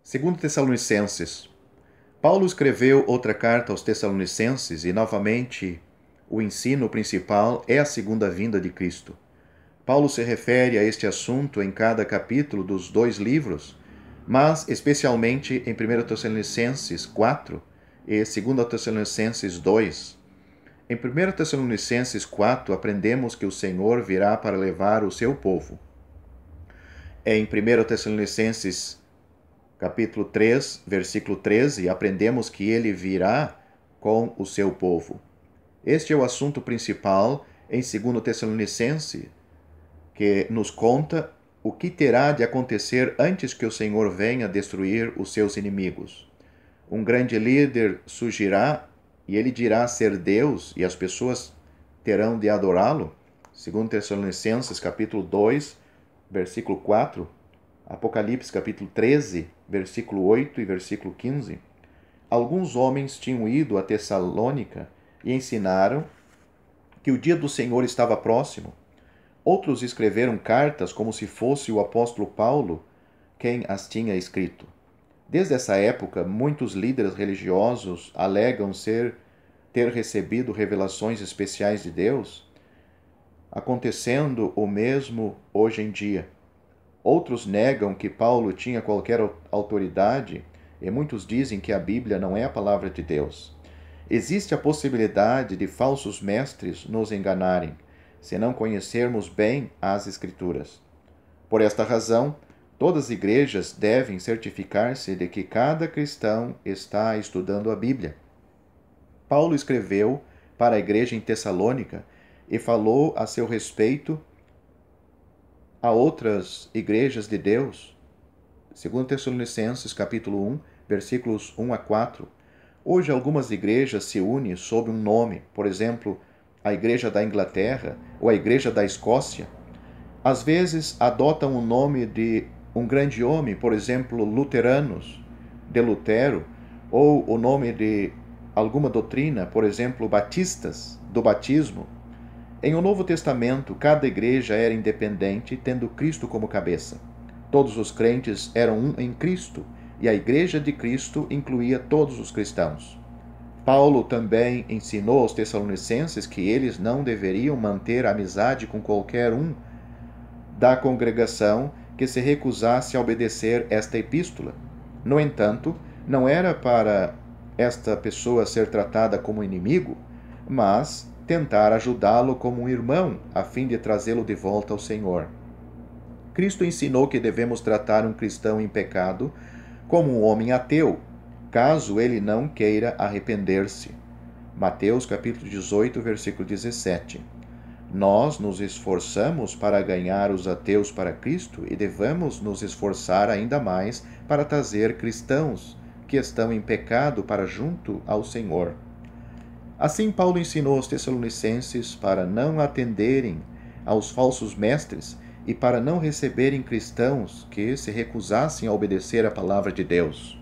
Segundo Tessalonicenses. Paulo escreveu outra carta aos Tessalonicenses e, novamente, o ensino principal é a segunda vinda de Cristo. Paulo se refere a este assunto em cada capítulo dos dois livros, mas especialmente em 1 Tessalonicenses 4 e 2 Tessalonicenses 2. Em 1 Tessalonicenses 4, aprendemos que o Senhor virá para levar o seu povo. Em 1 Tessalonicenses capítulo 3, versículo 13, aprendemos que ele virá com o seu povo. Este é o assunto principal em 2 Tessalonicenses, que nos conta o que terá de acontecer antes que o Senhor venha destruir os seus inimigos. Um grande líder surgirá e ele dirá ser Deus e as pessoas terão de adorá-lo. 2 Tessalonicenses capítulo 2, versículo 4, Apocalipse capítulo 13, versículo 8 e versículo 15. Alguns homens tinham ido a Tessalônica e ensinaram que o dia do Senhor estava próximo. Outros escreveram cartas como se fosse o apóstolo Paulo quem as tinha escrito. Desde essa época, muitos líderes religiosos alegam ter recebido revelações especiais de Deus, acontecendo o mesmo hoje em dia. Outros negam que Paulo tinha qualquer autoridade e muitos dizem que a Bíblia não é a palavra de Deus. Existe a possibilidade de falsos mestres nos enganarem, se não conhecermos bem as Escrituras. Por esta razão, todas as igrejas devem certificar-se de que cada cristão está estudando a Bíblia. Paulo escreveu para a igreja em Tessalônica e falou a seu respeito a outras igrejas de Deus. 2 Tessalonicenses capítulo 1, versículos 1 a 4. Hoje algumas igrejas se unem sob um nome, por exemplo, a Igreja da Inglaterra ou a Igreja da Escócia. Às vezes adotam o nome de um grande homem, por exemplo, luteranos, de Lutero, ou o nome de alguma doutrina, por exemplo, batistas, do batismo. Em o Novo Testamento, cada igreja era independente, tendo Cristo como cabeça. Todos os crentes eram um em Cristo, e a igreja de Cristo incluía todos os cristãos. Paulo também ensinou aos Tessalonicenses que eles não deveriam manter amizade com qualquer um da congregação que se recusasse a obedecer esta epístola. No entanto, não era para esta pessoa ser tratada como inimigo, mas tentar ajudá-lo como um irmão, a fim de trazê-lo de volta ao Senhor. Cristo ensinou que devemos tratar um cristão em pecado como um homem ateu, caso ele não queira arrepender-se. Mateus capítulo 18, versículo 17. Nós nos esforçamos para ganhar os ateus para Cristo e devemos nos esforçar ainda mais para trazer cristãos que estão em pecado para junto ao Senhor. Assim, Paulo ensinou aos Tessalonicenses para não atenderem aos falsos mestres e para não receberem cristãos que se recusassem a obedecer a palavra de Deus.